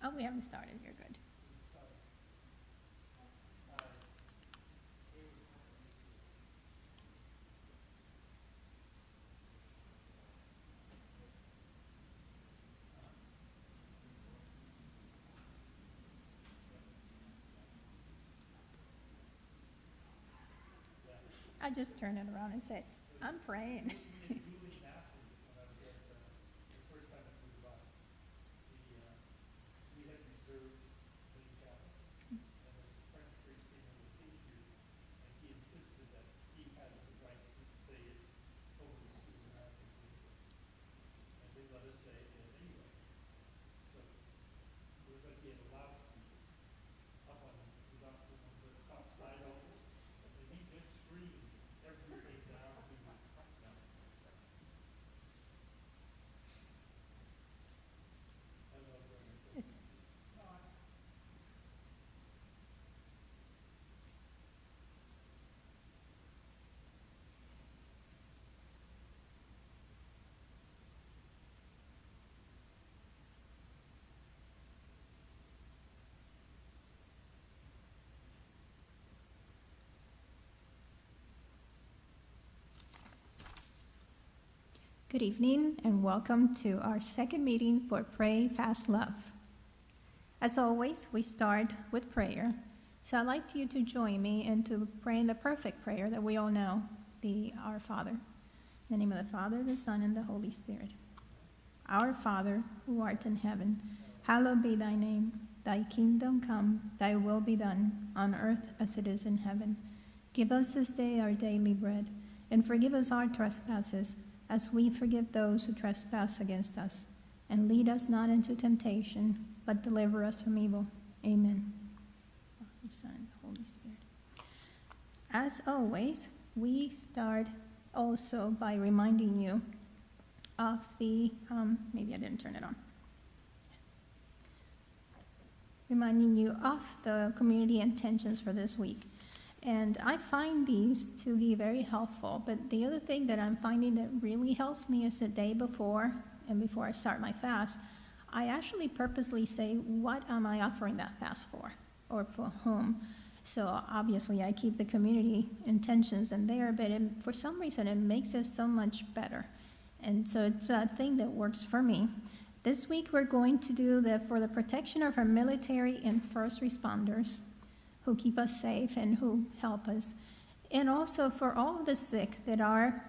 Oh, we haven't started. You're good. I just turned it around and said, I'm praying. Good evening and welcome to our second meeting for Pray, Fast, Love. As always, we start with prayer. So I'd like you to join me in to praying the perfect prayer that we all know, the Our Father. In the name of the Father, the Son, and the Holy Spirit. Our Father, who art in heaven, hallowed be thy name. Thy kingdom come, thy will be done, on earth as it is in heaven. Give us this day our daily bread, and forgive us our trespasses, as we forgive those who trespass against us. And lead us not into temptation, but deliver us from evil. Amen. Father, Son, and Holy Spirit. As always, we start also by reminding you of the, maybe I didn't turn it on. Reminding you of the community intentions for this week. And I find these to be very helpful, but the other thing that I'm finding that really helps me is the day before and before I start my fast, I actually purposely say, what am I offering that fast for, or for whom? So obviously I keep the community intentions in there, but for some reason it makes it so much better. And so it's a thing that works for me. This week we're going to do for the protection of our military and first responders, who keep us safe and who help us. And also for all of the sick that are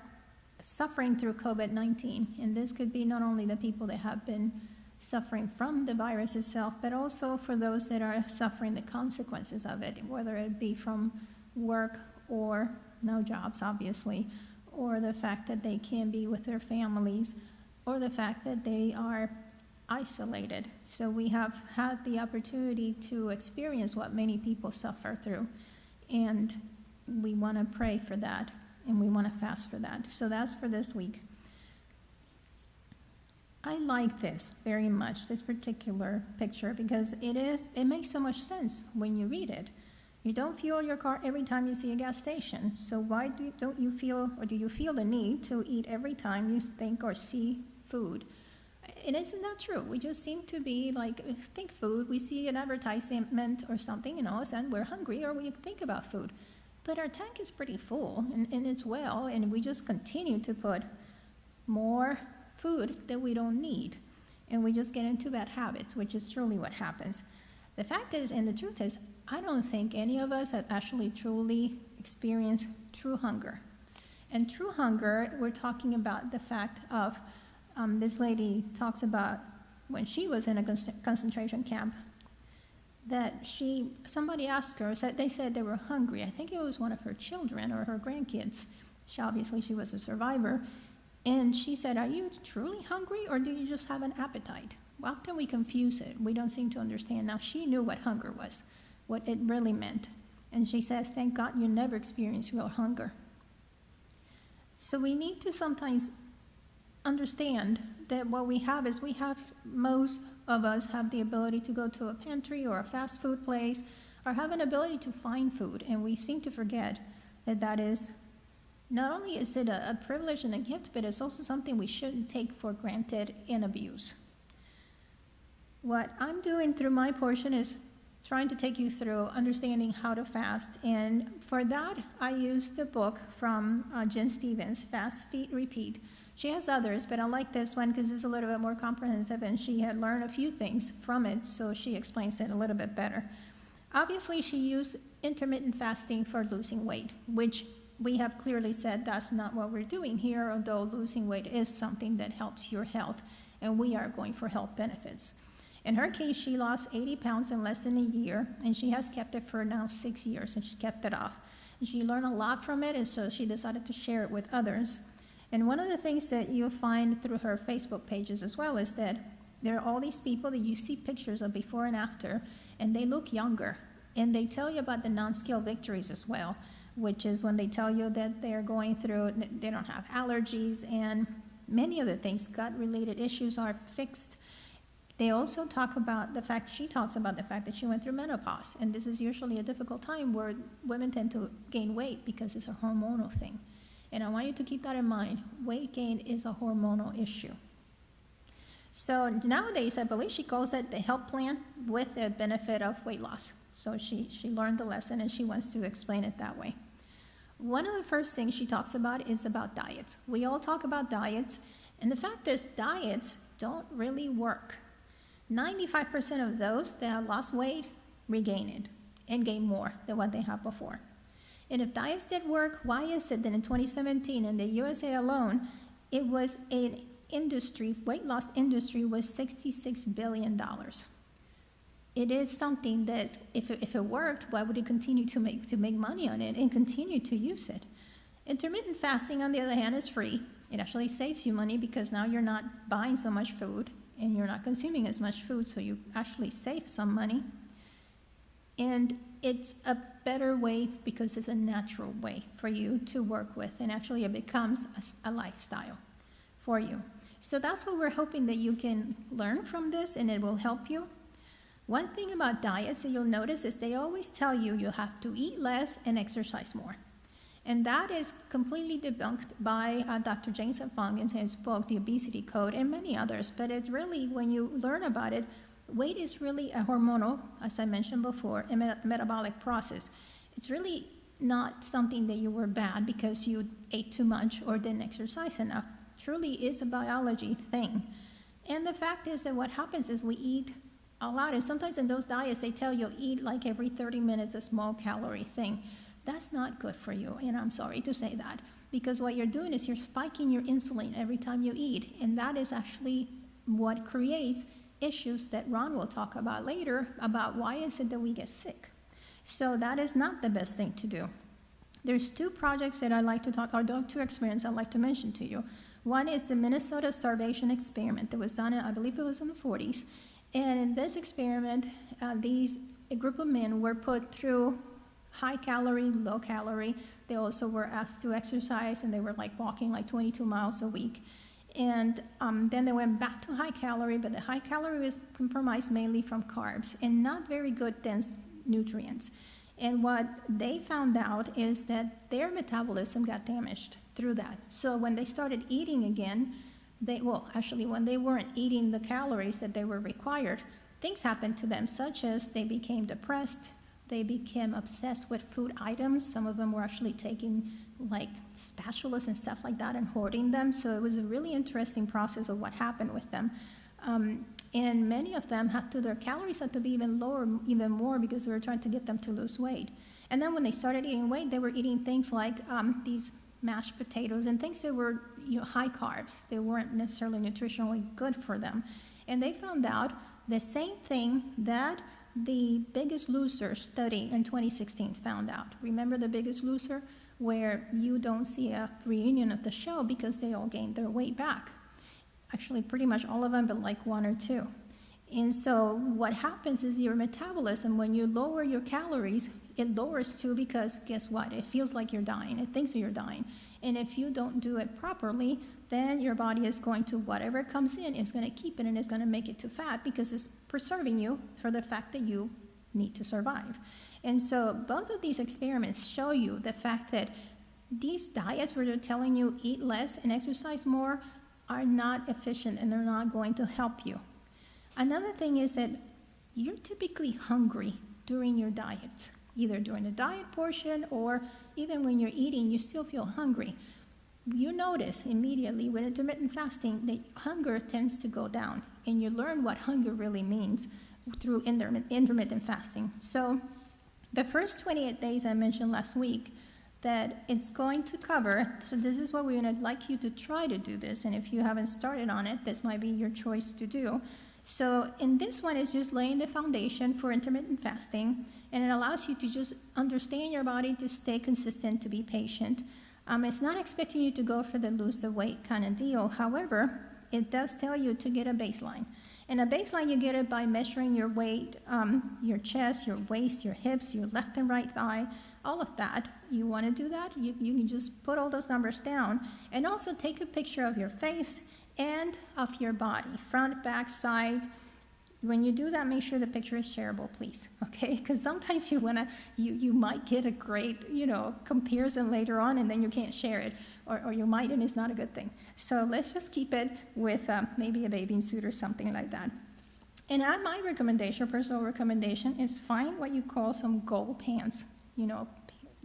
suffering through COVID-19. And this could be not only the people that have been suffering from the virus itself, but also for those that are suffering the consequences of it, whether it be from work or no jobs, obviously, or the fact that they can't be with their families, or the fact that they are isolated. So we have had the opportunity to experience what many people suffer through, and we want to pray for that, and we want to fast for that. So that's for this week. I like this very much, this particular picture, because it makes so much sense when you read it. You don't fuel your car every time you see a gas station, so why do you feel the need to eat every time you think or see food? And isn't that true? We just seem to be like, think food, we see an advertisement or something, and all of a sudden we're hungry or we think about food. But our tank is pretty full, and it's well, and we just continue to put more food that we don't need. And we just get into bad habits, which is truly what happens. The fact is, and the truth is, I don't think any of us have actually truly experienced true hunger. And true hunger, we're talking about the fact of, this lady talks about when she was in a concentration camp, that somebody asked her, they said they were hungry. I think it was one of her children or her grandkids. She was a survivor. And she said, are you truly hungry or do you just have an appetite? Well, often we confuse it. We don't seem to understand. Now, she knew what hunger was, what it really meant. And she says, thank God you never experienced real hunger. So we need to sometimes understand that what we have is most of us have the ability to go to a pantry or a fast food place or have an ability to find food. And we seem to forget that is, not only is it a privilege and a gift, but it's also something we shouldn't take for granted and abuse. What I'm doing through my portion is trying to take you through understanding how to fast. And for that, I used the book from Jen Stevens, Fast, Feed, Repeat. She has others, but I like this one because it's a little bit more comprehensive, and she had learned a few things from it, so she explains it a little bit better. Obviously, she used intermittent fasting for losing weight, which we have clearly said that's not what we're doing here, although losing weight is something that helps your health, and we are going for health benefits. In her case, she lost 80 pounds in less than a year, and she has kept it for now 6 years, and she kept it off. And she learned a lot from it, and so she decided to share it with others. And one of the things that you'll find through her Facebook pages as well is that there are all these people that you see pictures of before and after, and they look younger. And they tell you about the non-scale victories as well, which is when they tell you that they're going through, they don't have allergies, and many of the things, gut-related issues are fixed. They also talk about the fact, she talks about the fact that she went through menopause, and this is usually a difficult time where women tend to gain weight because it's a hormonal thing. And I want you to keep that in mind. Weight gain is a hormonal issue. So nowadays, I believe she calls it the health plan with the benefit of weight loss. So she learned the lesson, and she wants to explain it that way. One of the first things she talks about is about diets. We all talk about diets, and the fact is diets don't really work. 95% of those that have lost weight regain it and gain more than what they have before. And if diets did work, why is it that in 2017 in the USA alone, it was an industry, weight loss industry was $66 billion. It is something that if it worked, why would it continue to make money on it and continue to use it? Intermittent fasting, on the other hand, is free. It actually saves you money because now you're not buying so much food and you're not consuming as much food, so you actually save some money. And it's a better way because it's a natural way for you to work with, and actually it becomes a lifestyle for you. So that's what we're hoping that you can learn from this, and it will help you. One thing about diets that you'll notice is they always tell you you have to eat less and exercise more. And that is completely debunked by Dr. James Fung in his book, The Obesity Code, and many others. But it really, when you learn about it, weight is really a hormonal, as I mentioned before, a metabolic process. It's really not something that you were bad because you ate too much or didn't exercise enough. Truly, it's a biology thing. And the fact is that what happens is we eat a lot, and sometimes in those diets they tell you eat like every 30 minutes a small calorie thing. That's not good for you, and I'm sorry to say that, because what you're doing is you're spiking your insulin every time you eat, and that is actually what creates issues that Ron will talk about later about why is it that we get sick. So that is not the best thing to do. There's two projects that I'd like to talk, or two experiments I'd like to mention to you. One is the Minnesota Starvation experiment that was done, I believe it was in the 40s. And in this experiment, a group of men were put through high calorie, low calorie. They also were asked to exercise, and they were like walking like 22 miles a week. And then they went back to high calorie, but the high calorie was comprised mainly from carbs and not very good dense nutrients. And what they found out is that their metabolism got damaged through that. So when they started eating again, when they weren't eating the calories that they were required, things happened to them, such as they became depressed, they became obsessed with food items. Some of them were actually taking like spatulas and stuff like that and hoarding them. So it was a really interesting process of what happened with them. And many of them their calories had to be even lower, even more, because we were trying to get them to lose weight. And then when they started eating weight, they were eating things like these mashed potatoes and things that were high carbs. They weren't necessarily nutritionally good for them. And they found out the same thing that the Biggest Loser study in 2016 found out. Remember The Biggest Loser, where you don't see a reunion of the show because they all gained their weight back. Actually, pretty much all of them, but like one or two. And so what happens is your metabolism, when you lower your calories, it lowers too, because guess what? It feels like you're dying. It thinks that you're dying. And if you don't do it properly, then your body is going to, whatever comes in, is going to keep it and is going to make it to fat, because it's preserving you for the fact that you need to survive. And so both of these experiments show you the fact that these diets where they're telling you eat less and exercise more are not efficient, and they're not going to help you. Another thing is that you're typically hungry during your diet, either during the diet portion or even when you're eating, you still feel hungry. You notice immediately with intermittent fasting that hunger tends to go down, and you learn what hunger really means through intermittent fasting. So the first 28 days I mentioned last week, that it's going to cover, so this is what we're going to like you to try to do this, and if you haven't started on it, this might be your choice to do. So in this one, it's just laying the foundation for intermittent fasting, and it allows you to just understand your body, to stay consistent, to be patient. It's not expecting you to go for the lose the weight kind of deal. However, it does tell you to get a baseline. And a baseline, you get it by measuring your weight, your chest, your waist, your hips, your left and right thigh, all of that. You want to do that, you can just put all those numbers down. And also take a picture of your face and of your body, front, back, side. When you do that, make sure the picture is shareable, please, okay? Because sometimes you might get a great, comparison later on, and then you can't share it, or you might, and it's not a good thing. So let's just keep it with maybe a bathing suit or something like that. And my recommendation, personal recommendation, is find what you call some goal pants.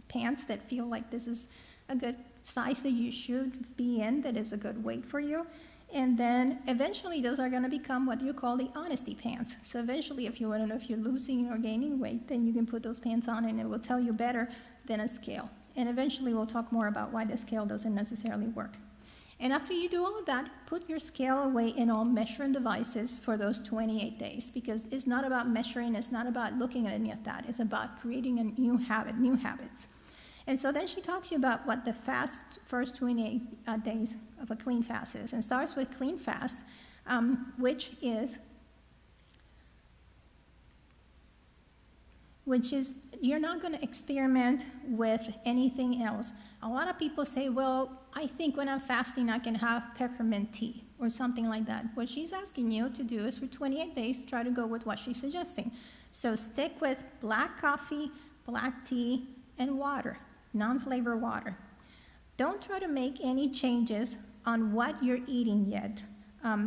Pants that feel like this is a good size that you should be in, that is a good weight for you. And then eventually those are going to become what you call the honesty pants. So eventually, if you want to know if you're losing or gaining weight, then you can put those pants on and it will tell you better than a scale. And eventually we'll talk more about why the scale doesn't necessarily work. And after you do all of that, put your scale away in all measuring devices for those 28 days, because it's not about measuring, it's not about looking at any of that, it's about creating a new habits. And so then she talks to you about what the first 28 days of a clean fast is, and starts with clean fast, which is you're not going to experiment with anything else. A lot of people say, well, I think when I'm fasting I can have peppermint tea or something like that. What she's asking you to do is for 28 days, try to go with what she's suggesting. So stick with black coffee, black tea, and water. Non-flavor water. Don't try to make any changes on what you're eating yet,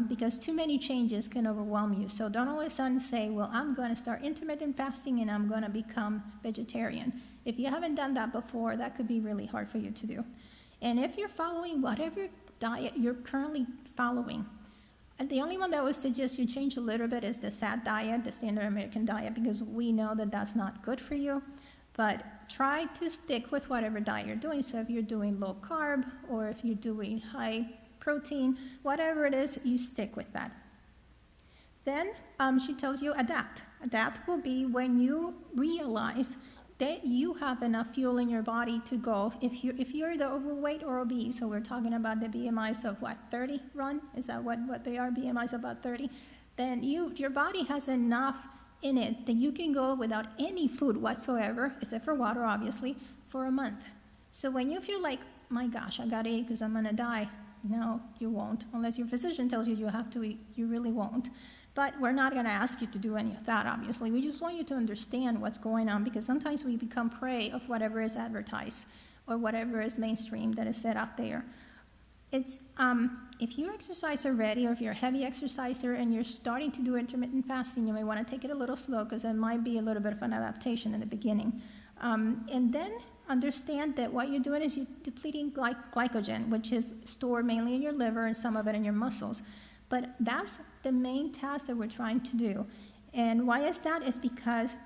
because too many changes can overwhelm you. So don't all of a sudden say, well, I'm going to start intermittent fasting and I'm going to become vegetarian. If you haven't done that before, that could be really hard for you to do. And if you're following whatever diet you're currently following, and the only one that would suggest you change a little bit is the SAD diet, the standard American diet, because we know that that's not good for you. But try to stick with whatever diet you're doing. So if you're doing low carb, or if you're doing high protein, whatever it is, you stick with that. Then she tells you adapt. Adapt will be when you realize that you have enough fuel in your body to go. If you're the overweight or obese, so we're talking about the BMIs of what, 30, Ron? Is that what they are, BMIs about 30? Then your body has enough in it that you can go without any food whatsoever, except for water, obviously, for a month. So when you feel like, my gosh, I gotta eat because I'm gonna die, no, you won't. Unless your physician tells you you have to eat, you really won't. But we're not gonna ask you to do any of that, obviously. We just want you to understand what's going on, because sometimes we become prey of whatever is advertised or whatever is mainstream that is set out there. It's if you exercise already, or if you're a heavy exerciser and you're starting to do intermittent fasting, you may want to take it a little slow, because it might be a little bit of an adaptation in the beginning. And then understand that what you're doing is you're depleting glycogen, which is stored mainly in your liver and some of it in your muscles. But that's the main task that we're trying to do. And why is that? Is because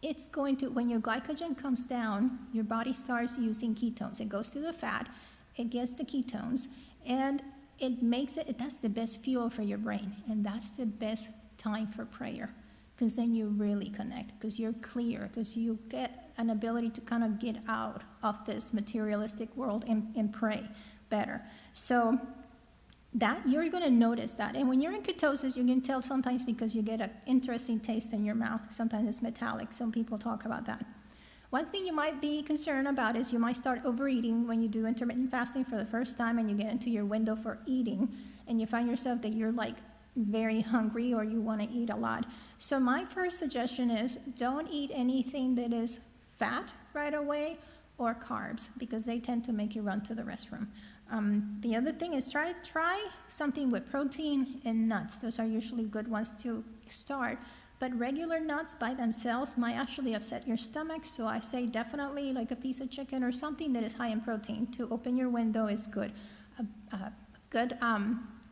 it's going to, when your glycogen comes down, your body starts using ketones. It goes to the fat, it gets the ketones, and it makes it, that's the best fuel for your brain, and that's the best time for prayer, because then you really connect, because you're clear, because you get an ability to kind of get out of this materialistic world and pray better. So that you're going to notice that. And when you're in ketosis, you can tell sometimes because you get an interesting taste in your mouth. Sometimes it's metallic. Some people talk about that. One thing you might be concerned about is you might start overeating when you do intermittent fasting for the first time, and you get into your window for eating, and you find yourself that you're like very hungry or you want to eat a lot. So my first suggestion is don't eat anything that is fat right away, or carbs, because they tend to make you run to the restroom. The other thing is try something with protein and nuts. Those are usually good ones to start. But regular nuts by themselves might actually upset your stomach. So I say definitely like a piece of chicken or something that is high in protein to open your window is good. Good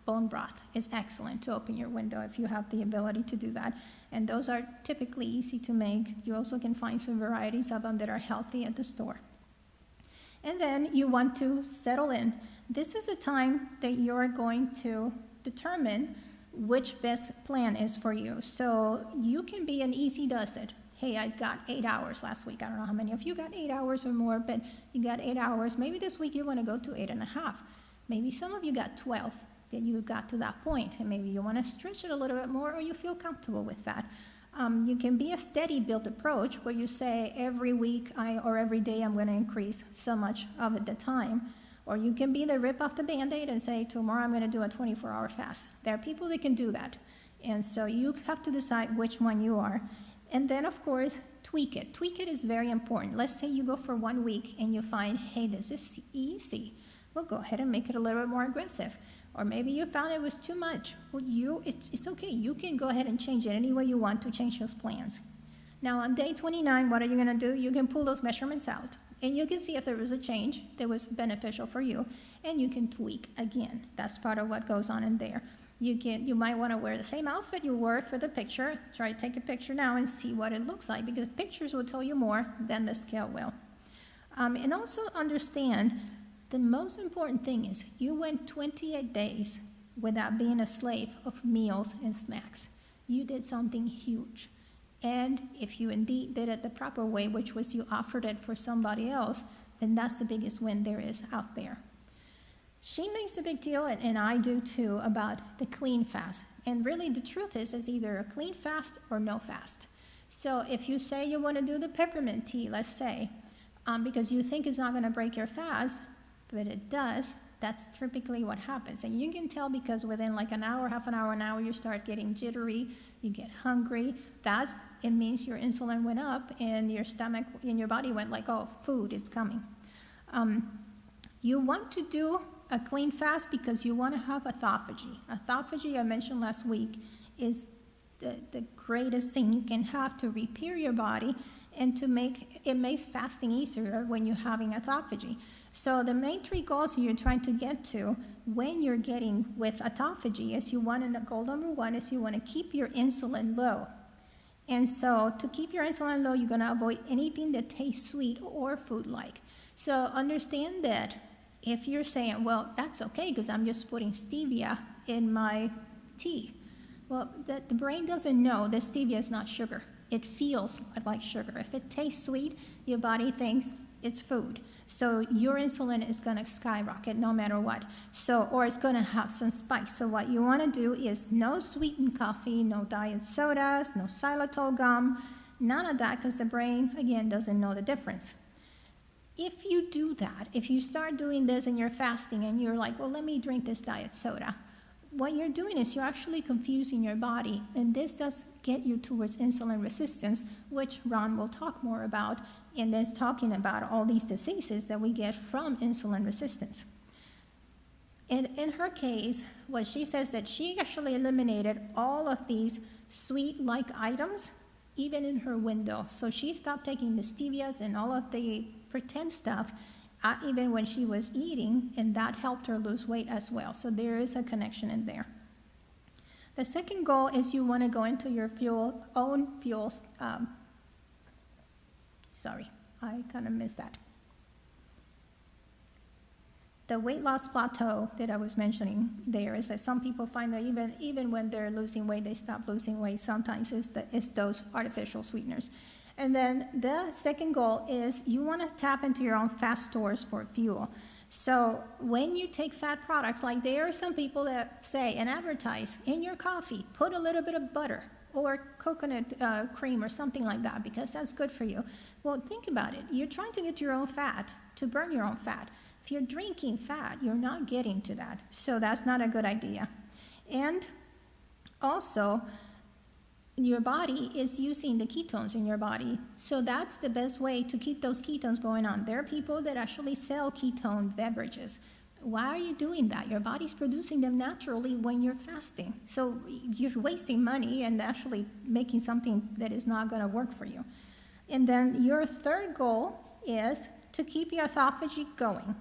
bone broth is excellent to open your window if you have the ability to do that. And those are typically easy to make. You also can find some varieties of them that are healthy at the store. And then you want to settle in. This is a time that you're going to determine which best plan is for you. So you can be an easy does it. Hey, I got 8 hours last week. I don't know how many of you got 8 hours or more, but you got 8 hours. Maybe this week you want to go to 8.5. Maybe some of you got 12, that you got to that point, and maybe you want to stretch it a little bit more, or you feel comfortable with that. You can be a steady build approach where you say every week or every day I'm going to increase so much of it the time. Or you can be the rip off the Band-Aid and say tomorrow I'm going to do a 24-hour fast. There are people that can do that. And so you have to decide which one you are. And then, of course, tweak it. Tweak it is very important. Let's say you go for 1 week and you find, hey, this is easy. Well, go ahead and make it a little bit more aggressive. Or maybe you found it was too much. Well, it's okay. You can go ahead and change it any way you want to change those plans. Now, on day 29, what are you going to do? You can pull those measurements out, and you can see if there was a change that was beneficial for you, and you can tweak again. That's part of what goes on in there. You might want to wear the same outfit you wore for the picture. Try to take a picture now and see what it looks like, because pictures will tell you more than the scale will. And also understand the most important thing is you went 28 days without being a slave of meals and snacks. You did something huge. And if you indeed did it the proper way, which was you offered it for somebody else, then that's the biggest win there is out there. She makes a big deal, and I do too, about the clean fast. And really the truth is it's either a clean fast or no fast. So if you say you want to do the peppermint tea, let's say, because you think it's not going to break your fast, but it does, that's typically what happens. And you can tell because within like an hour, half an hour, you start getting jittery, you get hungry. It means your insulin went up and your stomach and your body went like, oh, food is coming. You want to do a clean fast because you want to have autophagy. Autophagy, I mentioned last week, is the greatest thing you can have to repair your body and it makes fasting easier when you're having autophagy. So the main 3 goals you're trying to get to when you're getting with autophagy is goal number 1 is you want to keep your insulin low. And so to keep your insulin low, you're going to avoid anything that tastes sweet or food-like. So understand that if you're saying, well, that's okay because I'm just putting stevia in my tea. Well, the brain doesn't know that stevia is not sugar. It feels like sugar. If it tastes sweet, your body thinks it's food. So your insulin is going to skyrocket no matter what. Or it's going to have some spikes. So what you want to do is no sweetened coffee, no diet sodas, no xylitol gum, none of that, because the brain, again, doesn't know the difference. If you do that, if you start doing this and you're fasting and you're like, well, let me drink this diet soda, what you're doing is you're actually confusing your body, and this does get you towards insulin resistance, which Ron will talk more about in this, talking about all these diseases that we get from insulin resistance. And in her case, what she says that she actually eliminated all of these sweet-like items, even in her window. So she stopped taking the stevias and all of the pretend stuff, even when she was eating, and that helped her lose weight as well. So there is a connection in there. The second goal is you want to go into your own fuels. Sorry, I kind of missed that. The weight loss plateau that I was mentioning there is that some people find that even when they're losing weight, they stop losing weight. Sometimes it's those artificial sweeteners. And then the second goal is you want to tap into your own fat stores for fuel. So when you take fat products, like there are some people that say and advertise in your coffee, put a little bit of butter or coconut cream or something like that because that's good for you. Well, think about it. You're trying to get your own fat, to burn your own fat. If you're drinking fat, you're not getting to that. So that's not a good idea. And also, your body is using the ketones in your body. So that's the best way to keep those ketones going on. There are people that actually sell ketone beverages. Why are you doing that? Your body's producing them naturally when you're fasting. So you're wasting money and actually making something that is not going to work for you. And then your third goal is to keep your autophagy going.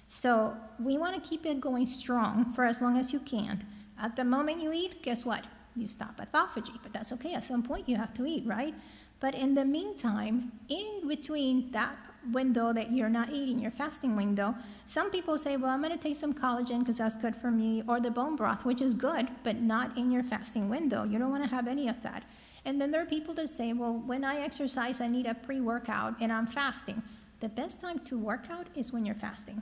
So we want to keep it going strong for as long as you can. At the moment you eat, guess what? You stop autophagy, but that's okay. At some point you have to eat, right? But in the meantime, in between that window that you're not eating, your fasting window, some people say, well, I'm going to take some collagen because that's good for me, or the bone broth, which is good, but not in your fasting window. You don't want to have any of that. And then there are people that say, well, when I exercise, I need a pre-workout and I'm fasting. The best time to work out is when you're fasting.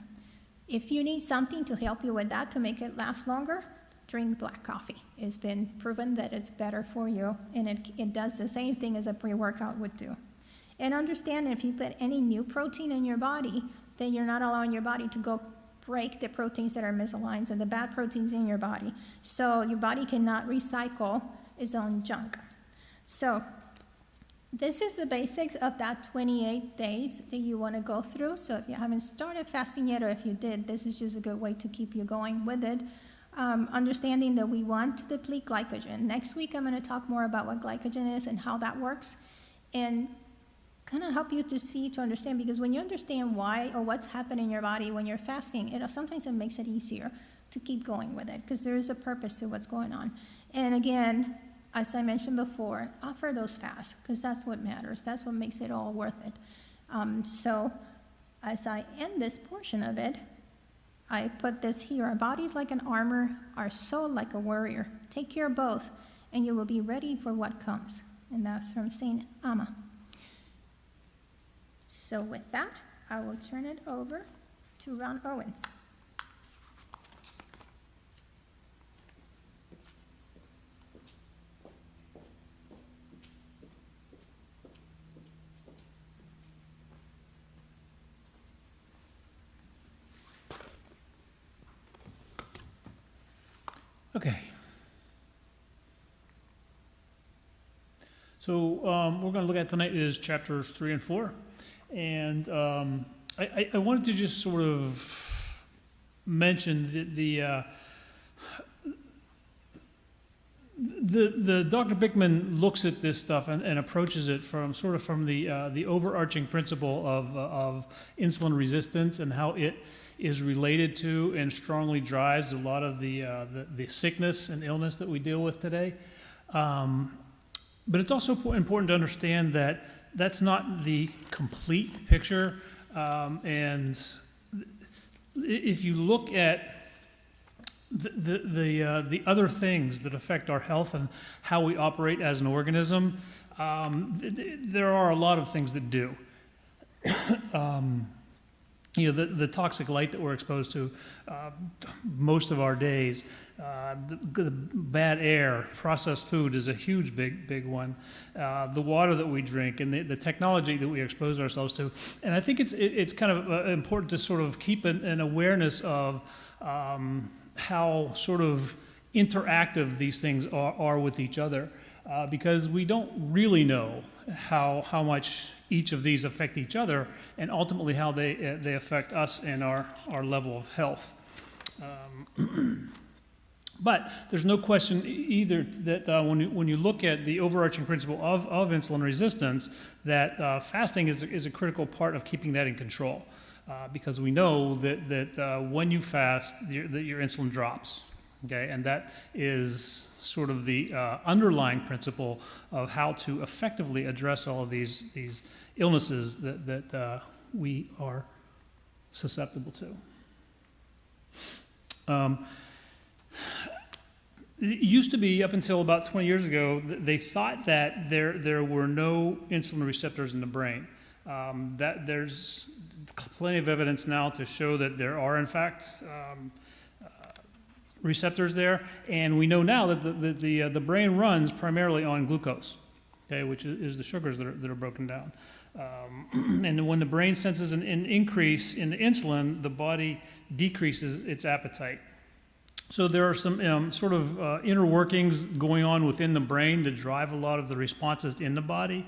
If you need something to help you with that to make it last longer, drink black coffee. It's been proven that it's better for you, and it does the same thing as a pre-workout would do. And understand if you put any new protein in your body, then you're not allowing your body to go break the proteins that are misaligned and the bad proteins in your body. So your body cannot recycle its own junk. So this is the basics of that 28 days that you want to go through. So if you haven't started fasting yet, or if you did, this is just a good way to keep you going with it. Understanding that we want to deplete glycogen. Next week, I'm going to talk more about what glycogen is and how that works, and kind of help you to understand, because when you understand why or what's happening in your body when you're fasting, sometimes it makes it easier to keep going with it, because there is a purpose to what's going on. And again, as I mentioned before, offer those fasts, because that's what matters. That's what makes it all worth it. So as I end this portion of it, I put this here. Our body's like an armor, our soul like a warrior. Take care of both, and you will be ready for what comes. And that's from Saint Amma. So with that, I will turn it over to Ron Owens. Okay. So we're going to look at tonight is chapters 3 and 4. And I wanted to just sort of mention the Dr. Bickman looks at this stuff and approaches it from the overarching principle of insulin resistance and how it is related to and strongly drives a lot of the sickness and illness that we deal with today. But it's also important to understand that that's not the complete picture. And if you look at the other things that affect our health and how we operate as an organism, there are a lot of things that do. The toxic light that we're exposed to most of our days, the bad air, processed food is a huge, big one. The water that we drink and the technology that we expose ourselves to. And I think it's kind of important to sort of keep an awareness of how sort of interactive these things are with each other, because we don't really know how much each of these affect each other, and ultimately how they affect us and our level of health. But there's no question either that when you look at the overarching principle of insulin resistance, that fasting is a critical part of keeping that in control, because we know that when you fast, your insulin drops. Okay, and that is sort of the underlying principle of how to effectively address all of these illnesses that we are susceptible to. It used to be, up until about 20 years ago, they thought that there were no insulin receptors in the brain. That there's plenty of evidence now to show that there are, in fact, receptors there, and we know now that the brain runs primarily on glucose, okay, which is the sugars that are broken down. And when the brain senses an increase in the insulin, the body decreases its appetite. So there are some sort of inner workings going on within the brain to drive a lot of the responses in the body.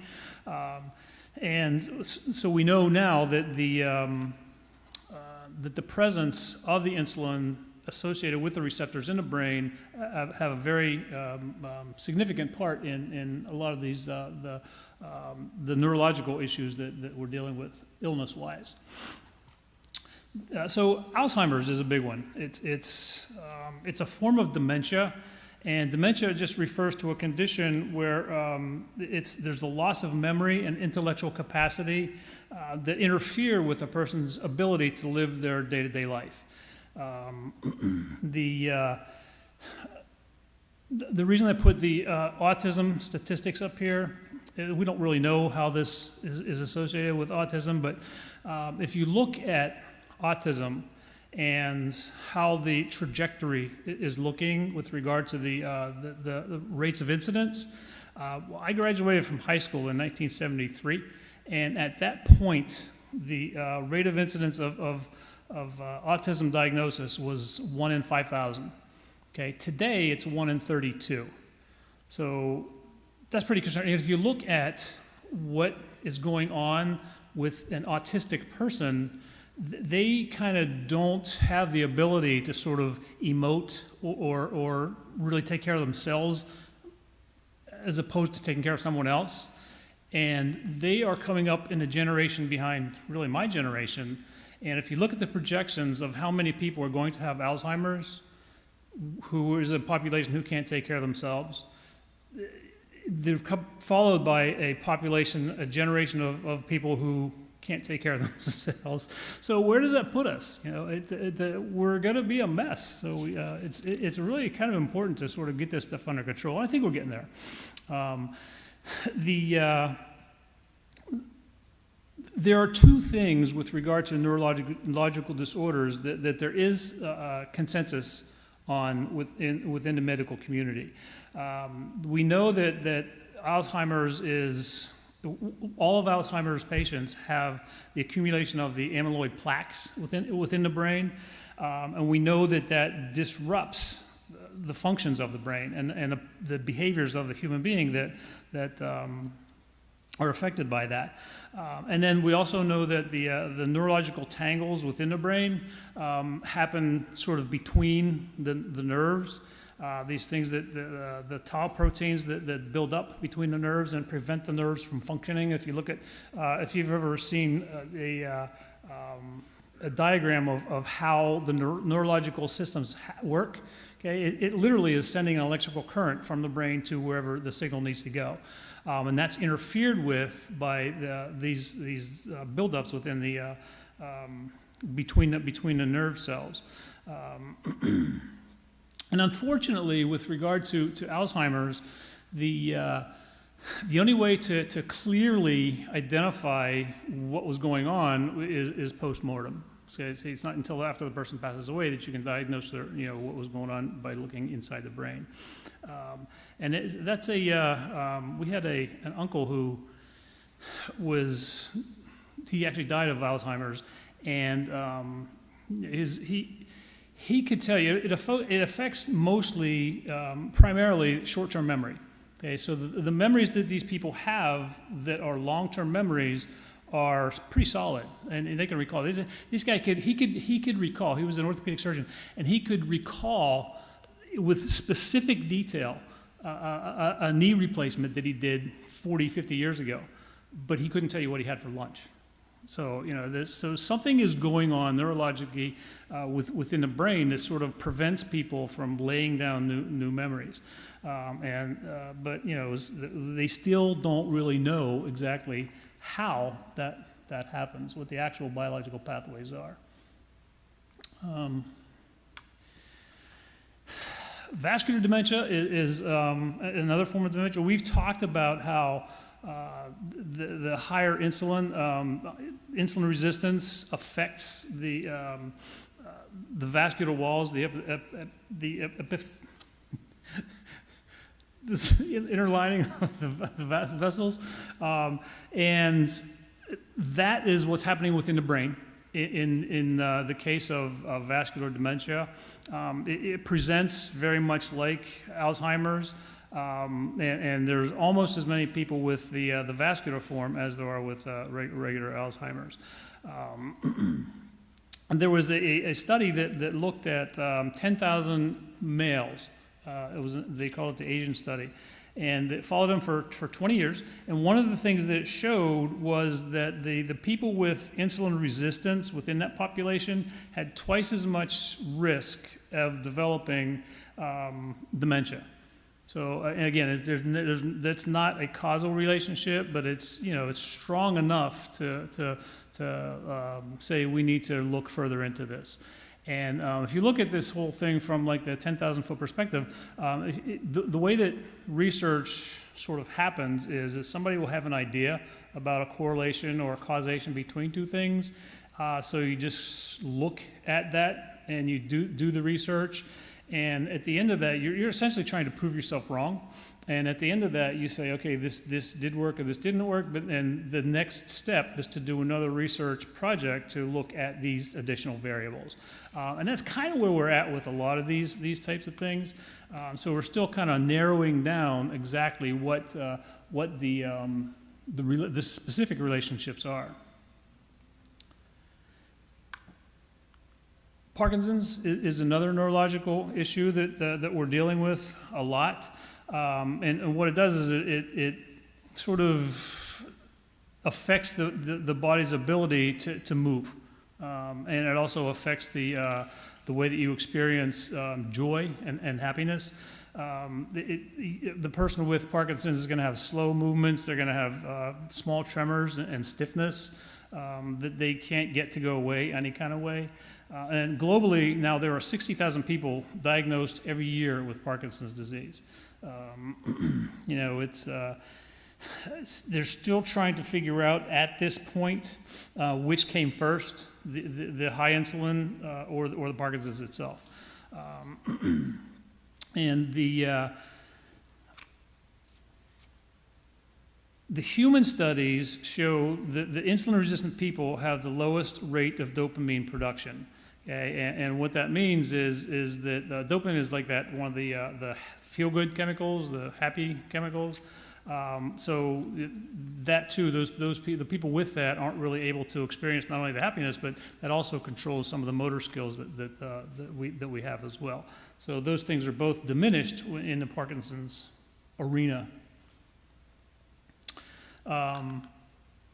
And so we know now that the presence of the insulin associated with the receptors in the brain have a very significant part in a lot of these the neurological issues that we're dealing with illness-wise. So Alzheimer's is a big one. It's a form of dementia, and dementia just refers to a condition where there's a loss of memory and intellectual capacity that interfere with a person's ability to live their day-to-day life. The reason I put the autism statistics up here, we don't really know how this is associated with autism, but if you look at autism and how the trajectory is looking with regard to the rates of incidence. I graduated from high school in 1973, and at that point, the rate of incidence of autism diagnosis was 1 in 5,000. Okay, today it's 1 in 32. So that's pretty concerning. If you look at what is going on with an autistic person, they kind of don't have the ability to sort of emote or really take care of themselves as opposed to taking care of someone else. And they are coming up in a generation behind really my generation. And if you look at the projections of how many people are going to have Alzheimer's, who is a population who can't take care of themselves, they're followed by a generation of people who can't take care of themselves. So where does that put us? You know, we're going to be a mess. So it's really kind of important to sort of get this stuff under control. I think we're getting there. There are two things with regard to neurological disorders that there is consensus on within the medical community. We know that Alzheimer's is, all of Alzheimer's patients have the accumulation of the amyloid plaques within the brain, and we know that disrupts the functions of the brain and the behaviors of the human being that are affected by that. And then we also know that the neurological tangles within the brain happen sort of between the nerves. These things the tau proteins that build up between the nerves and prevent the nerves from functioning. If you look at, if you've ever seen a diagram of how the neurological systems work, okay, it literally is sending an electrical current from the brain to wherever the signal needs to go. And that's interfered with by these buildups within the between the nerve cells. And unfortunately, with regard to Alzheimer's, the only way to clearly identify what was going on is post-mortem. So it's not until after the person passes away that you can diagnose what was going on by looking inside the brain. And that's we had an uncle who he actually died of Alzheimer's, and he could tell you it affects mostly, primarily short-term memory. Okay, so the memories that these people have that are long-term memories are pretty solid, and they can recall. This guy could recall. He was an orthopedic surgeon, and he could recall with specific detail a knee replacement that he did 40, 50 years ago, but he couldn't tell you what he had for lunch. So so something is going on neurologically within the brain that sort of prevents people from laying down new memories, but they still don't really know exactly how that happens, what the actual biological pathways are. Vascular dementia is another form of dementia. We've talked about how the higher insulin resistance affects the vascular walls, this inner lining of the vessels, and that is what's happening within the brain. in the case of vascular dementia, it presents very much like Alzheimer's, and there's almost as many people with the vascular form as there are with regular Alzheimer's. And there was a study that looked at 10,000 males. They call it the Asian study. And it followed them for 20 years. And one of the things that it showed was that the people with insulin resistance within that population had twice as much risk of developing dementia. So and again, that's not a causal relationship, but it's strong enough to say we need to look further into this. And if you look at this whole thing from like the 10,000-foot perspective, the way that research sort of happens is that somebody will have an idea about a correlation or a causation between two things. So you just look at that and you do the research. And at the end of that, you're essentially trying to prove yourself wrong. And at the end of that, you say, okay, this did work or this didn't work, and the next step is to do another research project to look at these additional variables. And that's kind of where we're at with a lot of these types of things. So we're still kind of narrowing down exactly what the specific relationships are. Parkinson's is another neurological issue that we're dealing with a lot. And what it does is it sort of affects the body's ability to move. And it also affects the way that you experience joy and happiness. The person with Parkinson's is going to have slow movements. They're going to have small tremors and stiffness that they can't get to go away any kind of way. And globally, now there are 60,000 people diagnosed every year with Parkinson's disease. They're still trying to figure out at this point which came first, the high insulin or the Parkinson's itself. And the human studies show that the insulin-resistant people have the lowest rate of dopamine production. Okay? And what that means is that dopamine is like that one of the feel-good chemicals, the happy chemicals. So that too, the people with that aren't really able to experience not only the happiness, but that also controls some of the motor skills that we have as well. So those things are both diminished in the Parkinson's arena.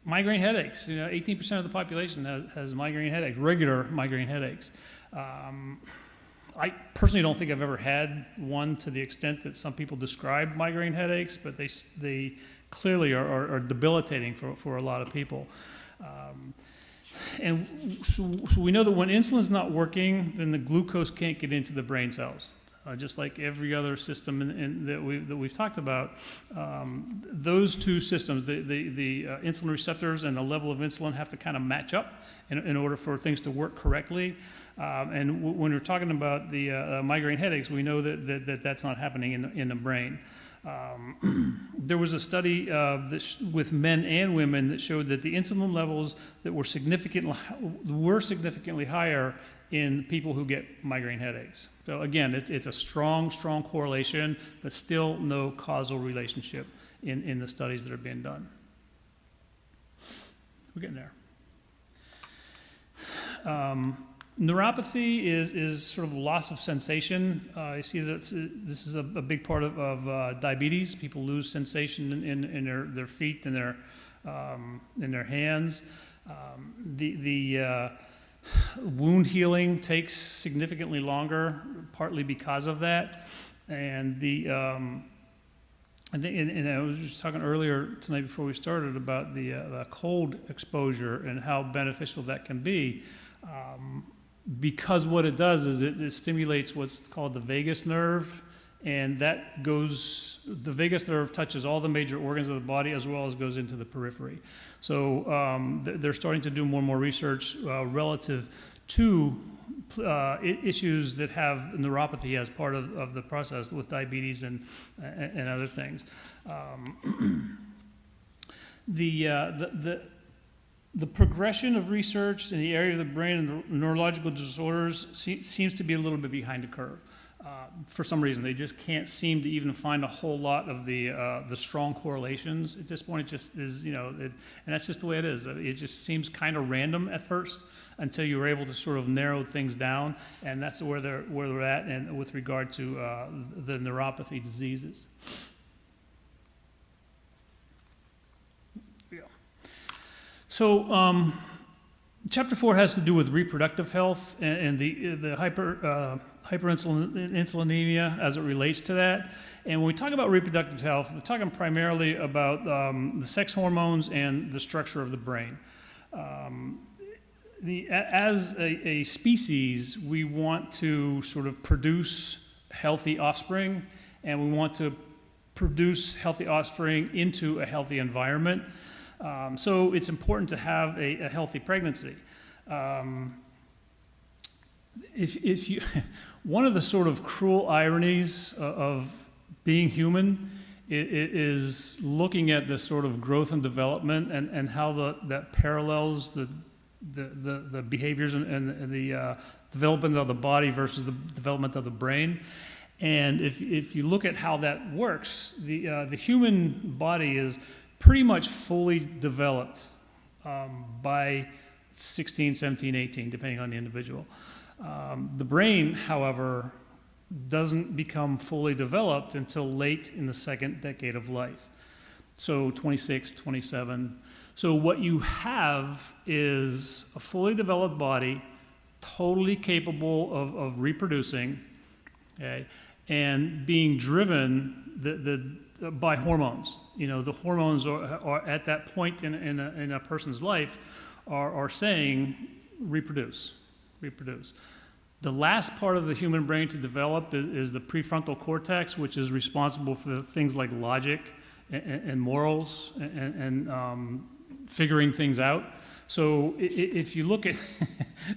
Migraine headaches. 18% of the population has migraine headaches, regular migraine headaches. I personally don't think I've ever had one to the extent that some people describe migraine headaches, but they clearly are debilitating for a lot of people. And so we know that when insulin's not working, then the glucose can't get into the brain cells. Just like every other system that we've talked about, those two systems, the insulin receptors and the level of insulin have to kind of match up in order for things to work correctly. And when we're talking about the migraine headaches, we know that that's not happening in the brain. There was a study with men and women that showed that the insulin levels that were significantly higher in people who get migraine headaches. So again, it's a strong correlation, but still no causal relationship in the studies that are being done. We're getting there. Neuropathy is sort of loss of sensation. You see that this is a big part of diabetes. People lose sensation in their feet and in their hands. The wound healing takes significantly longer, partly because of that. And I was just talking earlier tonight before we started about the cold exposure and how beneficial that can be. Because what it does is it stimulates what's called the vagus nerve, and the vagus nerve touches all the major organs of the body as well as goes into the periphery. So they're starting to do more and more research relative to issues that have neuropathy as part of the process with diabetes and other things. the progression of research in the area of the brain and neurological disorders seems to be a little bit behind the curve. For some reason, they just can't seem to even find a whole lot of the strong correlations at this point. It just is, and that's just the way it is. It just seems kind of random at first until you're able to sort of narrow things down, and that's where they're at, and with regard to the neuropathy diseases. Yeah. So, Chapter 4 has to do with reproductive health and the hyperinsulinemia as it relates to that. And when we talk about reproductive health, we're talking primarily about the sex hormones and the structure of the brain. As a species, we want to sort of produce healthy offspring, and we want to produce healthy offspring into a healthy environment. So it's important to have a healthy pregnancy. If you, one of the sort of cruel ironies of being human is looking at this sort of growth and development and how that parallels the behaviors and the development of the body versus the development of the brain. And if you look at how that works, the human body is pretty much fully developed by 16, 17, 18, depending on the individual. The brain, however, doesn't become fully developed until late in the second decade of life. So 26, 27. So what you have is a fully developed body, totally capable of reproducing, okay, and being driven by hormones. The hormones are at that point in a person's life are saying reproduce. The last part of the human brain to develop is the prefrontal cortex, which is responsible for things like logic and morals and figuring things out. So if you look at,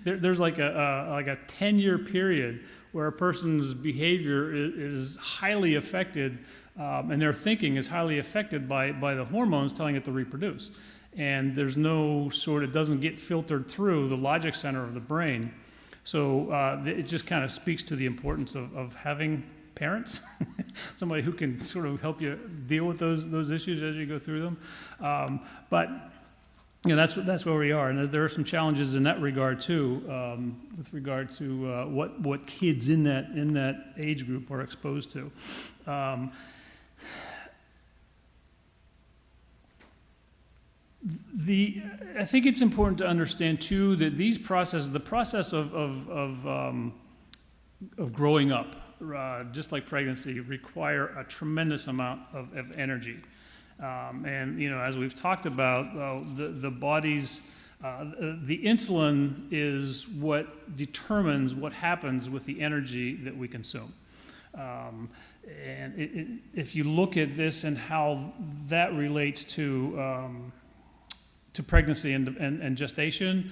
there's like a 10-year period where a person's behavior is highly affected, and their thinking is highly affected by the hormones telling it to reproduce. And there's no it doesn't get filtered through the logic center of the brain. So it just kind of speaks to the importance of having parents, somebody who can sort of help you deal with those issues as you go through them. But that's where we are, and there are some challenges in that regard too, with regard to what kids in that age group are exposed to. I think it's important to understand too that these processes, the process of growing up, just like pregnancy, require a tremendous amount of energy. And as we've talked about, the body's the insulin is what determines what happens with the energy that we consume. And if you look at this and how that relates to pregnancy and gestation,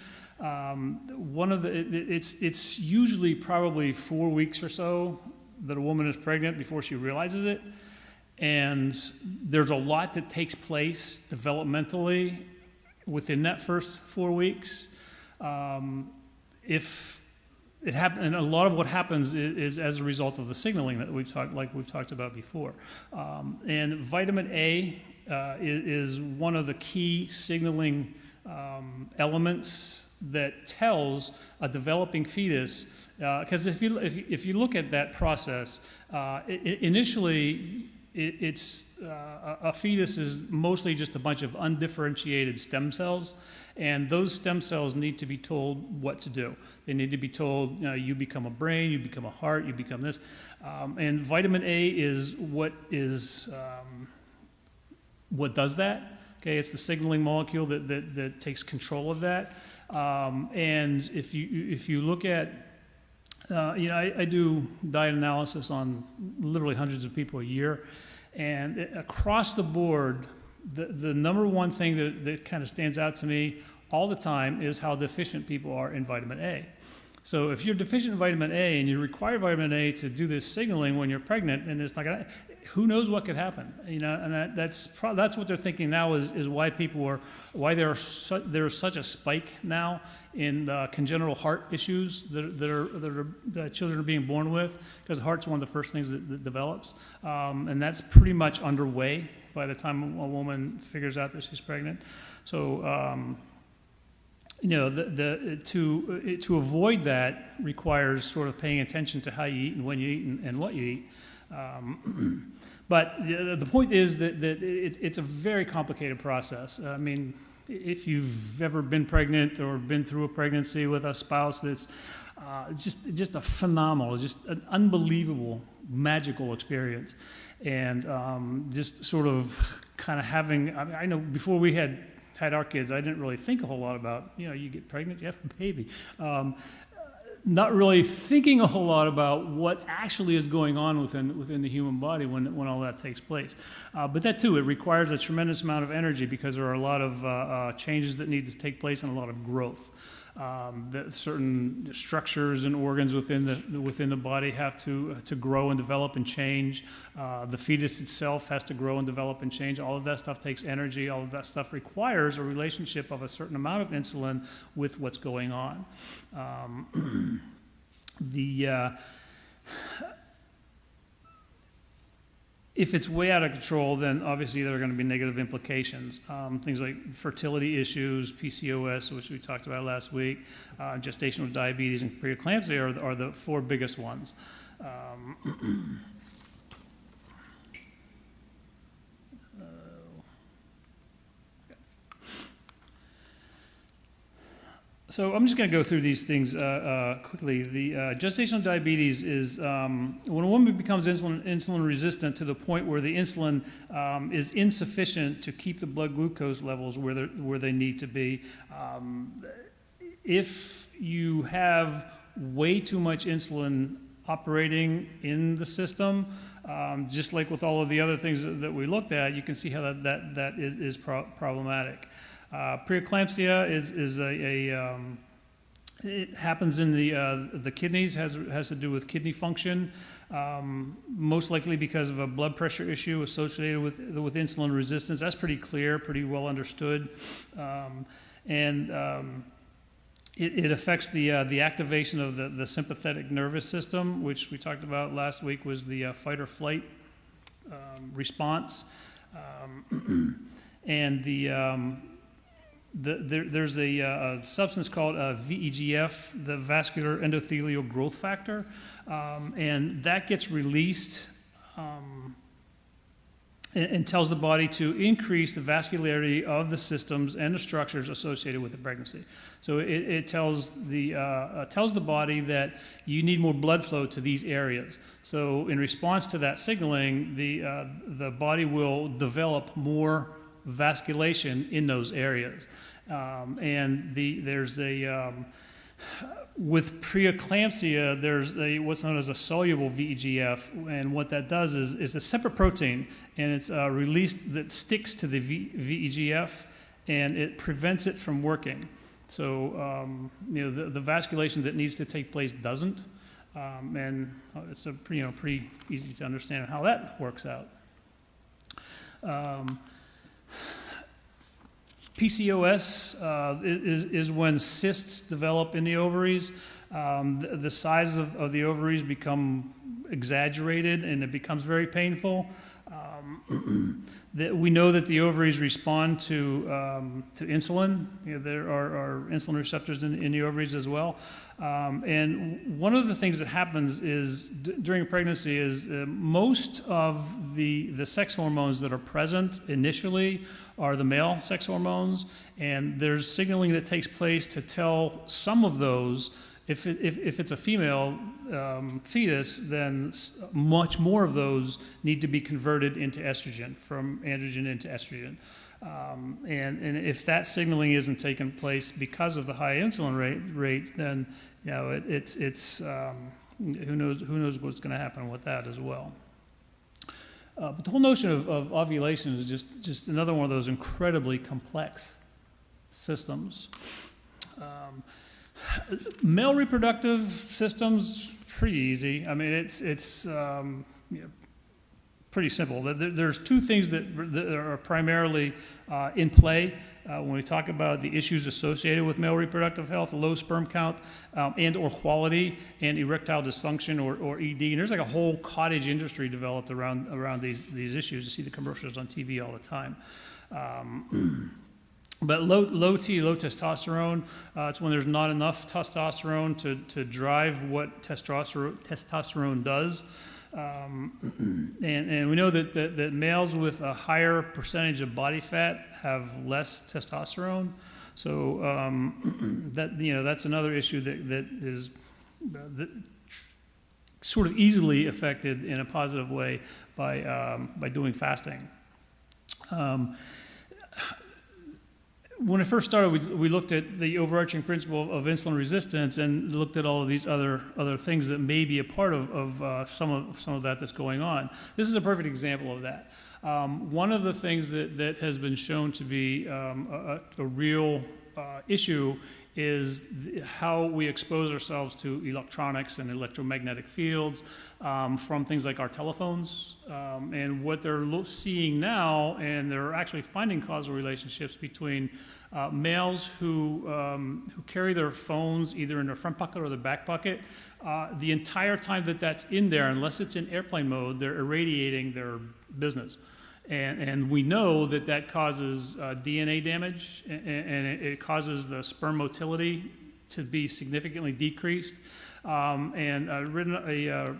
it's usually probably 4 weeks or so that a woman is pregnant before she realizes it. And there's a lot that takes place developmentally within that first 4 weeks. If it happens, and a lot of what happens is as a result of the signaling that we've talked about before. And vitamin A is one of the key signaling elements that tells a developing fetus. Because if you look at that process, initially. It's a fetus is mostly just a bunch of undifferentiated stem cells, and those stem cells need to be told what to do. They need to be told, you become a brain, you become a heart, you become this. And vitamin A is what does that. Okay, it's the signaling molecule that takes control of that. And if you look at I do diet analysis on literally hundreds of people a year, and across the board, the number one thing that kind of stands out to me all the time is how deficient people are in vitamin A. So if you're deficient in vitamin A and you require vitamin A to do this signaling when you're pregnant, and it's not gonna, who knows what could happen, and that's what they're thinking now is why there's such a spike now in congenital heart issues that children are being born with, because the heart's one of the first things that develops, and that's pretty much underway by the time a woman figures out that she's pregnant. So, to avoid that requires sort of paying attention to how you eat and when you eat and what you eat. But the point is that it's a very complicated process. I mean, if you've ever been pregnant or been through a pregnancy with a spouse, that's just a phenomenal, just an unbelievable, magical experience. And just sort of kind of having, I know before we had our kids, I didn't really think a whole lot about, you get pregnant, you have a baby. Not really thinking a whole lot about what actually is going on within the human body when all that takes place. But that too, it requires a tremendous amount of energy, because there are a lot of changes that need to take place and a lot of growth. That certain structures and organs within the body have to grow and develop and change. The fetus itself has to grow and develop and change. All of that stuff takes energy. All of that stuff requires a relationship of a certain amount of insulin with what's going on. If it's way out of control, then obviously there are going to be negative implications. Things like fertility issues, PCOS, which we talked about last week, gestational diabetes, and preeclampsia are the four biggest ones. So I'm just going to go through these things quickly. The gestational diabetes is when a woman becomes insulin resistant to the point where the insulin is insufficient to keep the blood glucose levels where they need to be. If you have way too much insulin operating in the system, just like with all of the other things that we looked at, you can see how that is problematic. Preeclampsia is it happens in the kidneys, has to do with kidney function, most likely because of a blood pressure issue associated with insulin resistance. That's pretty clear, pretty well understood, it affects the activation of the sympathetic nervous system, which we talked about last week was the fight or flight response, and there's a substance called VEGF, the vascular endothelial growth factor, and that gets released and tells the body to increase the vascularity of the systems and the structures associated with the pregnancy. So it tells the body that you need more blood flow to these areas. So in response to that signaling, the body will develop more vasculation in those areas, with preeclampsia, there's what's known as a soluble VEGF, and what that does is a separate protein, and it's released that sticks to the VEGF, and it prevents it from working. So the vasculation that needs to take place doesn't, and it's a pretty easy to understand how that works out. PCOS is when cysts develop in the ovaries. The size of the ovaries become exaggerated, and it becomes very painful. We know that the ovaries respond to insulin. There are insulin receptors in the ovaries as well. And one of the things that happens is during pregnancy is most of the sex hormones that are present initially are the male sex hormones, and there's signaling that takes place to tell some of those. If it's a female fetus, then much more of those need to be converted into estrogen, from androgen into estrogen. And if that signaling isn't taking place because of the high insulin rate, then it's who knows what's going to happen with that as well. But the whole notion of ovulation is just another one of those incredibly complex systems. Male reproductive systems, pretty easy. I mean, it's pretty simple. There's two things that are primarily in play when we talk about the issues associated with male reproductive health: low sperm count and or quality, and erectile dysfunction or ED. And there's like a whole cottage industry developed around these issues. You see the commercials on TV all the time. But low testosterone, it's when there's not enough testosterone to drive what testosterone does. And we know that males with a higher percentage of body fat have less testosterone. So that's another issue that is sort of easily affected in a positive way by doing fasting. When I first started, we looked at the overarching principle of insulin resistance and looked at all of these other things that may be a part of some of that that's going on. This is a perfect example of that. One of the things that has been shown to be a real issue is how we expose ourselves to electronics and electromagnetic fields from things like our telephones. And what they're seeing now, and they're actually finding causal relationships between males who carry their phones either in their front pocket or their back pocket. The entire time that's in there, unless it's in airplane mode, they're irradiating their business. And we know that causes DNA damage, and it causes the sperm motility to be significantly decreased. And I've written a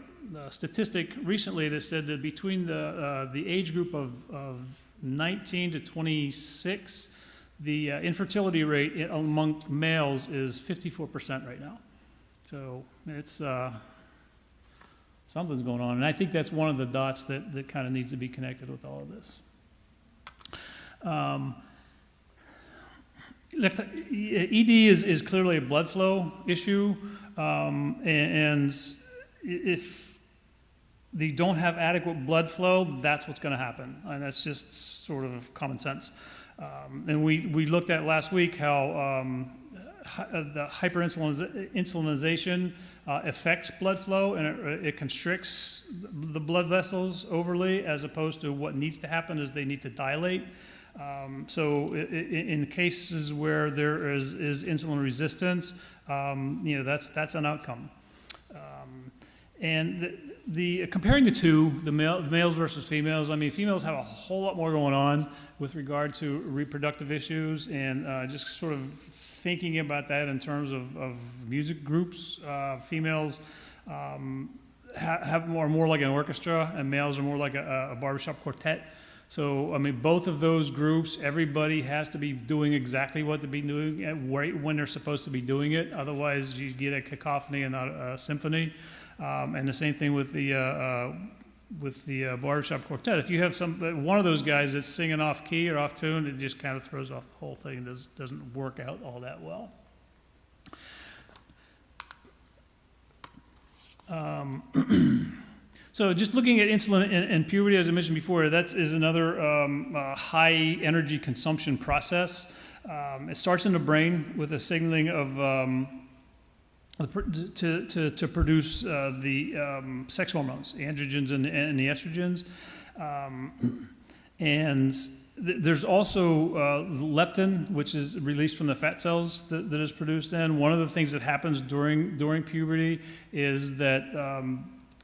statistic recently that said that between the age group of 19 to 26, the infertility rate among males is 54% right now. So it's something's going on, and I think that's one of the dots that kind of needs to be connected with all of this. ED is clearly a blood flow issue, and if they don't have adequate blood flow, that's what's going to happen, and that's just sort of common sense. And we looked at last week how the hyperinsulinization affects blood flow, and it constricts the blood vessels overly, as opposed to what needs to happen is they need to dilate. So in cases where there is insulin resistance, that's an outcome. And comparing the two, the males versus females, I mean, females have a whole lot more going on with regard to reproductive issues, and just sort of thinking about that in terms of music groups. Females are more like an orchestra, and males are more like a barbershop quartet. So, I mean, both of those groups, everybody has to be doing exactly what they're doing right when they're supposed to be doing it. Otherwise, you get a cacophony and not a symphony. And the same thing with the barbershop quartet. If you have one of those guys that's singing off key or off tune, it just kind of throws off the whole thing. It doesn't work out all that well. So just looking at insulin and puberty, as I mentioned before, that is another high energy consumption process. It starts in the brain with a signaling of to produce the sex hormones, the androgens and the estrogens. And there's also leptin, which is released from the fat cells that is produced then. One of the things that happens during puberty is that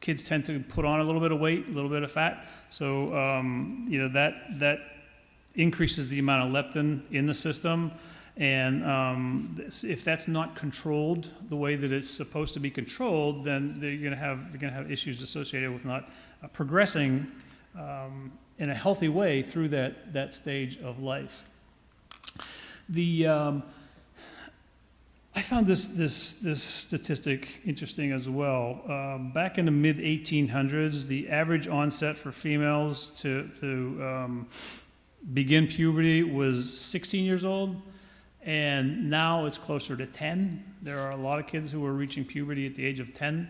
kids tend to put on a little bit of weight, a little bit of fat. So, that increases the amount of leptin in the system. And if that's not controlled the way that it's supposed to be controlled, then you're going to have issues associated with not progressing in a healthy way through that stage of life. I found this statistic interesting as well. Back in the mid 1800s, the average onset for females to begin puberty was 16 years old. And now it's closer to 10. There are a lot of kids who are reaching puberty at the age of 10.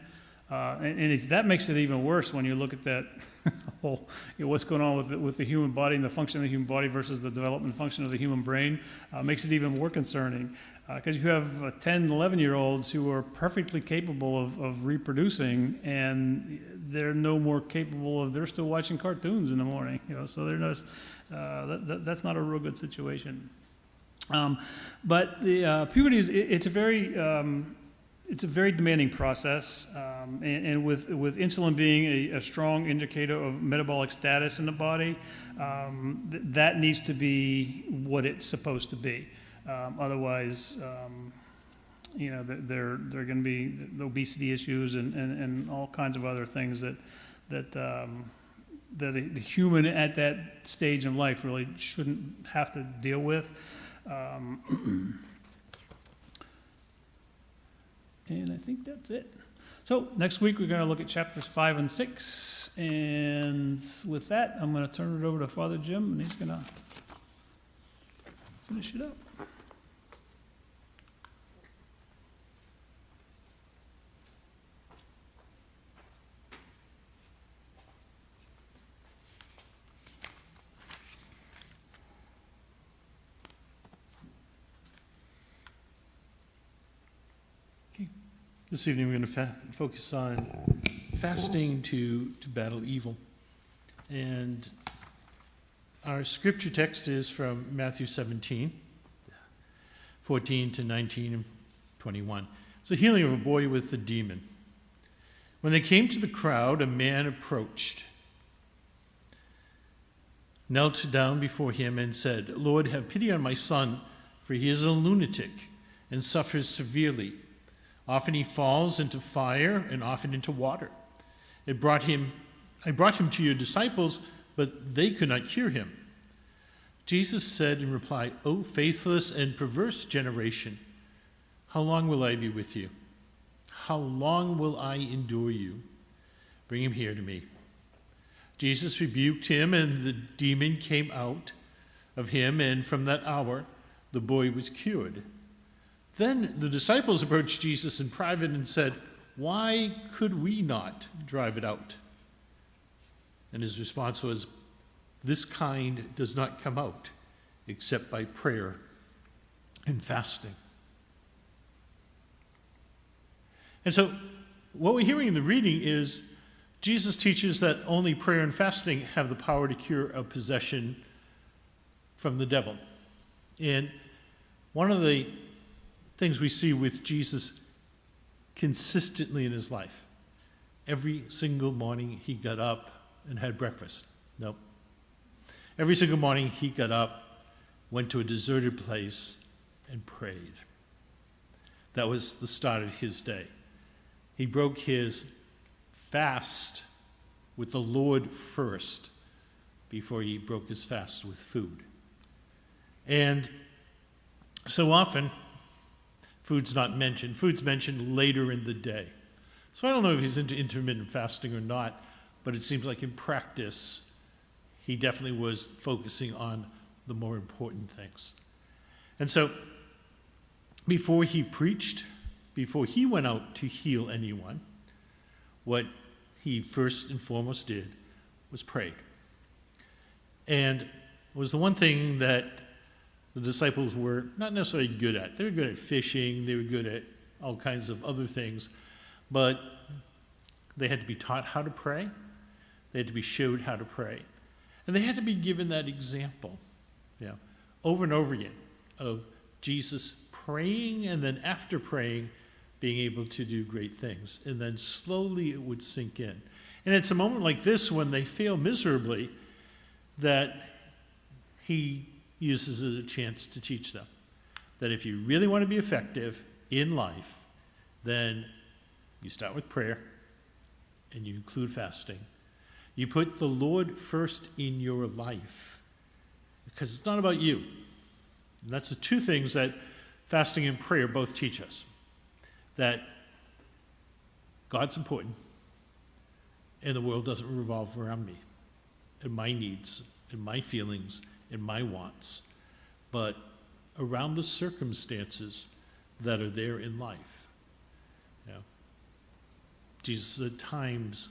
And if that makes it even worse when you look at that whole, what's going on with the human body and the function of the human body versus the development function of the human brain, makes it even more concerning. Because you have 10, 11-year-olds who are perfectly capable of reproducing, and they're no more capable of, they're still watching cartoons in the morning, so they're not, that's not a real good situation. But the puberty it's a very demanding process, and with insulin being a strong indicator of metabolic status in the body, that needs to be what it's supposed to be. Otherwise, there are going to be the obesity issues and all kinds of other things that a human at that stage in life really shouldn't have to deal with. And I think that's it. So next week we're going to look at chapters 5 and 6. And with that, I'm going to turn it over to Father Jim, and he's going to finish it up. This evening we're going to focus on fasting to battle evil. And our scripture text is from Matthew 17, 14 to 19 and 21. It's the healing of a boy with a demon. When they came to the crowd, a man approached, knelt down before him and said, "Lord, have pity on my son, for he is a lunatic and suffers severely. Often he falls into fire and often into water. I brought him to your disciples, but they could not cure him." Jesus said in reply, "O faithless and perverse generation, how long will I be with you? How long will I endure you? Bring him here to me." Jesus rebuked him, and the demon came out of him, and from that hour the boy was cured. Then the disciples approached Jesus in private and said, "Why could we not drive it out?" And his response was, "This kind does not come out except by prayer and fasting." And so what we're hearing in the reading is Jesus teaches that only prayer and fasting have the power to cure a possession from the devil. And one of the things we see with Jesus consistently in his life, every single morning he got up and had breakfast. Nope. Every single morning he got up, went to a deserted place, and prayed. That was the start of his day. He broke his fast with the Lord first before he broke his fast with food. And so often, food's not mentioned. Food's mentioned later in the day. So I don't know if he's into intermittent fasting or not, but it seems like in practice, he definitely was focusing on the more important things. And so before he preached, before he went out to heal anyone, what he first and foremost did was pray. And it was the one thing that the disciples were not necessarily good at. They were good at fishing, they were good at all kinds of other things, but they had to be taught how to pray, they had to be showed how to pray, and they had to be given that example, over and over again, of Jesus praying, and then after praying, being able to do great things. And then slowly it would sink in. And it's a moment like this when they fail miserably that he uses as a chance to teach them that if you really want to be effective in life, then you start with prayer and you include fasting. You put the Lord first in your life because it's not about you. And that's the two things that fasting and prayer both teach us. That God's important and the world doesn't revolve around me and my needs and my feelings and my wants, but around the circumstances that are there in life. Jesus at times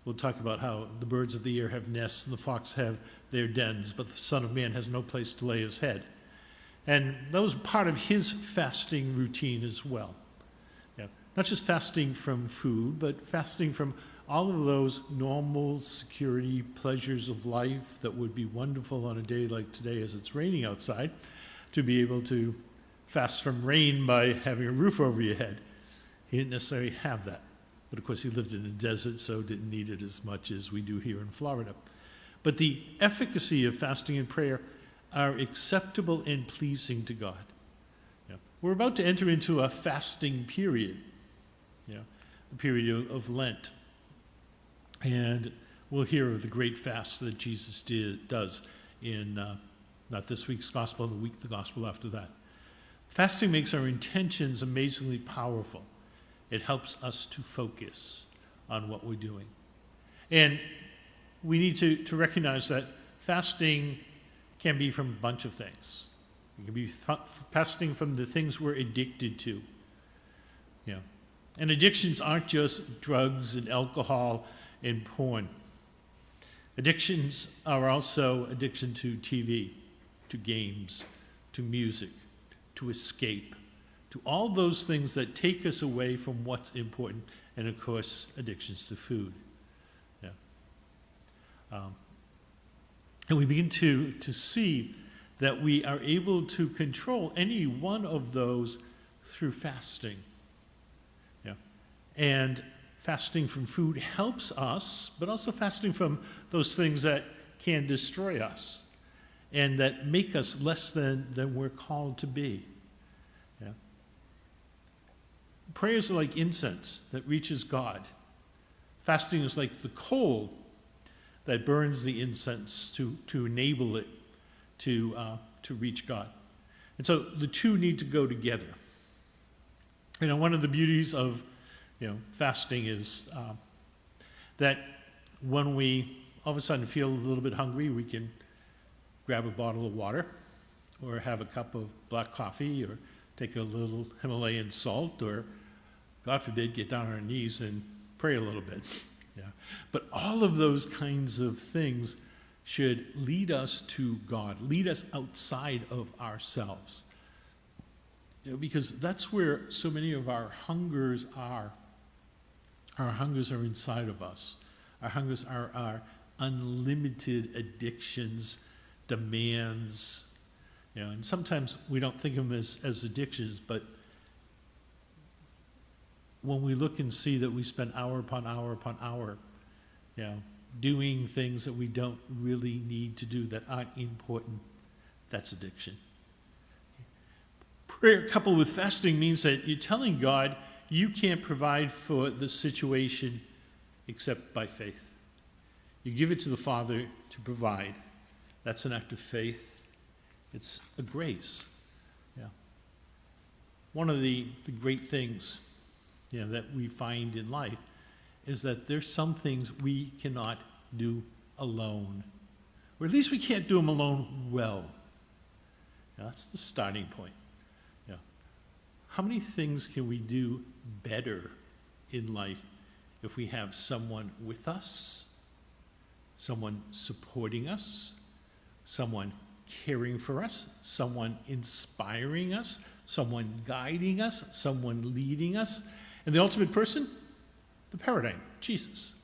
will talk about how the birds of the air have nests and the fox have their dens, but the Son of Man has no place to lay his head. And that was part of his fasting routine as well. Not just fasting from food, but fasting from all of those normal security pleasures of life that would be wonderful on a day like today as it's raining outside, to be able to fast from rain by having a roof over your head. He didn't necessarily have that. But of course he lived in the desert, so didn't need it as much as we do here in Florida. But the efficacy of fasting and prayer are acceptable and pleasing to God. We're about to enter into a fasting period, a period of Lent. And we'll hear of the great fast that Jesus does in not this week's gospel, the gospel after that. Fasting makes our intentions amazingly powerful. It helps us to focus on what we're doing. And we need to recognize that fasting can be from a bunch of things. It can be fasting from the things we're addicted to. And addictions aren't just drugs and alcohol and porn. Addictions are also addiction to TV, to games, to music, to escape, to all those things that take us away from what's important, and of course, addictions to food. And we begin to see that we are able to control any one of those through fasting. And fasting from food helps us, but also fasting from those things that can destroy us and that make us less than we're called to be. Prayers are like incense that reaches God. Fasting is like the coal that burns the incense to enable it to reach God. And so the two need to go together. One of the beauties of fasting is that when we all of a sudden feel a little bit hungry, we can grab a bottle of water or have a cup of black coffee or take a little Himalayan salt or, God forbid, get down on our knees and pray a little bit. But all of those kinds of things should lead us to God, lead us outside of ourselves. Because that's where so many of our hungers are. Our hungers are inside of us. Our hungers are our unlimited addictions, demands. And sometimes we don't think of them as addictions, but when we look and see that we spend hour upon hour upon hour, doing things that we don't really need to do, that aren't important, that's addiction. Prayer coupled with fasting means that you're telling God you can't provide for the situation except by faith. You give it to the Father to provide. That's an act of faith. It's a grace. One of the great things that we find in life is that there's some things we cannot do alone. Or at least we can't do them alone well. That's the starting point. How many things can we do better in life if we have someone with us, someone supporting us, someone caring for us, someone inspiring us, someone guiding us, someone leading us, and the ultimate person, the paradigm, Jesus,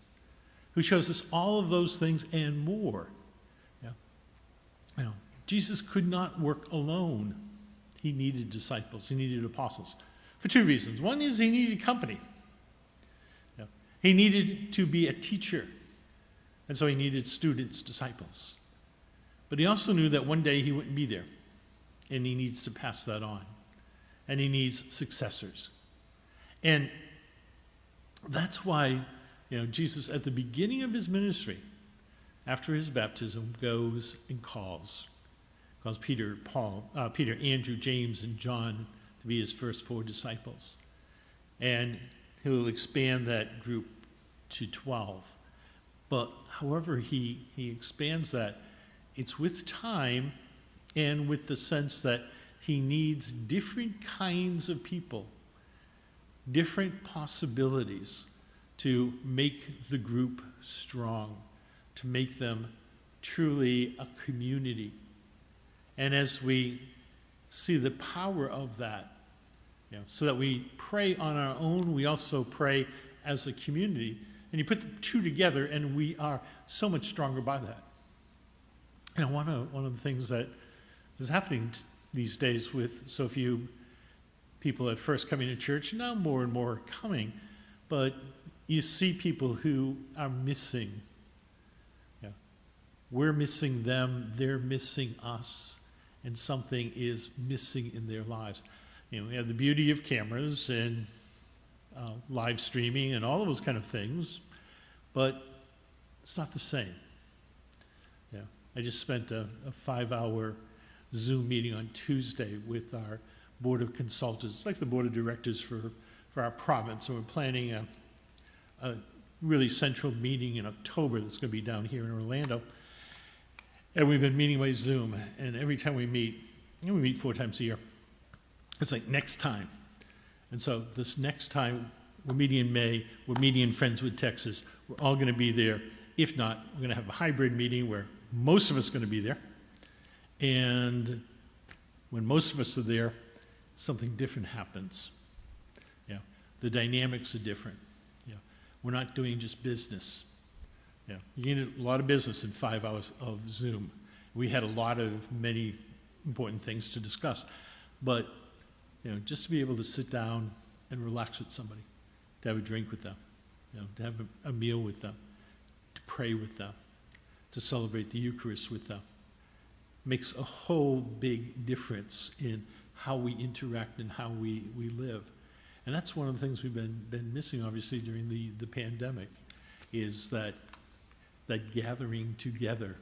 who shows us all of those things and more. Jesus could not work alone. He needed disciples. He needed apostles for two reasons. One is he needed company. He needed to be a teacher, and so he needed students, disciples. But he also knew that one day he wouldn't be there, and he needs to pass that on, and he needs successors. And that's why Jesus, at the beginning of his ministry, after his baptism, goes and calls Peter, Andrew, James, and John to be his first 4 disciples. And he will expand that group to 12. But however he expands that, it's with time and with the sense that he needs different kinds of people, different possibilities to make the group strong, to make them truly a community. And as we see the power of that, so that we pray on our own, we also pray as a community, And you put the two together, and we are so much stronger by that. And one of the things that is happening these days with so few people at first coming to church, now more and more coming, but you see people who are missing. Yeah. We're missing them, they're missing us, and something is missing in their lives. You know, we have the beauty of cameras and live streaming and all of those kind of things, but it's not the same. Yeah. I just spent a 5-hour Zoom meeting on Tuesday with our board of consultants. It's like the board of directors for our province, and we're planning a really central meeting in October that's going to be down here in Orlando. And we've been meeting by Zoom, and every time we meet, we meet 4 times a year. It's like next time. And so this next time, we're meeting in May, we're meeting in Friendswood, Texas. We're all going to be there. If not, we're going to have a hybrid meeting where most of us are going to be there. And when most of us are there, something different happens. Yeah, the dynamics are different. Yeah, we're not doing just business. Yeah, you get a lot of business in 5 hours of Zoom. We had many important things to discuss, but just to be able to sit down and relax with somebody, to have a drink with them, to have a meal with them, to pray with them, to celebrate the Eucharist with them, makes a whole big difference in how we interact and how we live. And that's one of the things we've been missing, obviously, during the pandemic, is that gathering together.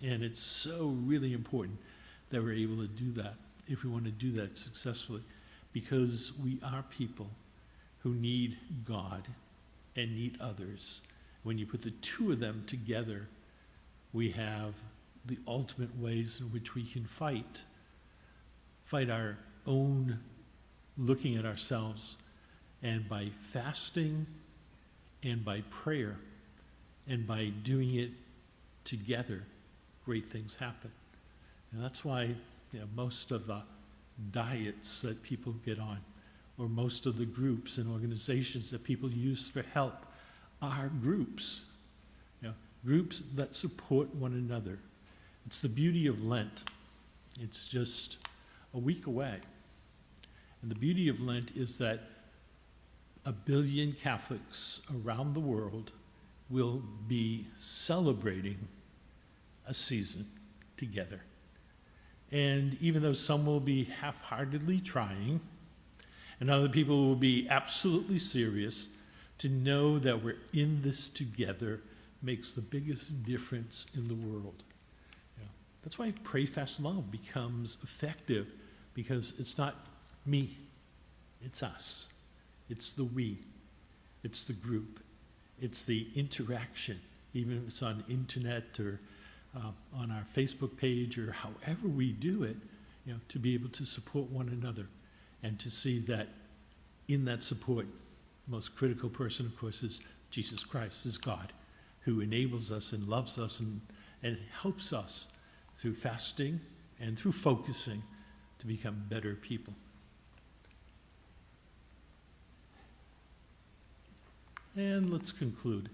And it's so really important that we're able to do that, if we want to do that successfully, because we are people who need God and need others. When you put the two of them together, we have the ultimate ways in which we can fight our own looking at ourselves, and by fasting and by prayer and by doing it together, great things happen. And that's why most of the diets that people get on, or most of the groups and organizations that people use for help, are groups, groups that support one another. It's the beauty of Lent. It's just a week away. And the beauty of Lent is that 1 billion Catholics around the world will be celebrating a season together. And even though some will be half-heartedly trying, and other people will be absolutely serious, to know that we're in this together makes the biggest difference in the world. That's why Pray, Fast, Love becomes effective, because it's not me, it's us. It's the we, it's the group, it's the interaction, even if it's on internet or on our Facebook page or however we do it, to be able to support one another and to see that in that support, the most critical person, of course, is Jesus Christ, is God, who enables us and loves us and helps us through fasting and through focusing to become better people. And let's conclude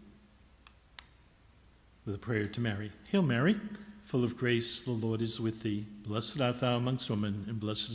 with a prayer to Mary. Hail Mary, full of grace, the Lord is with thee. Blessed art thou amongst women, and blessed is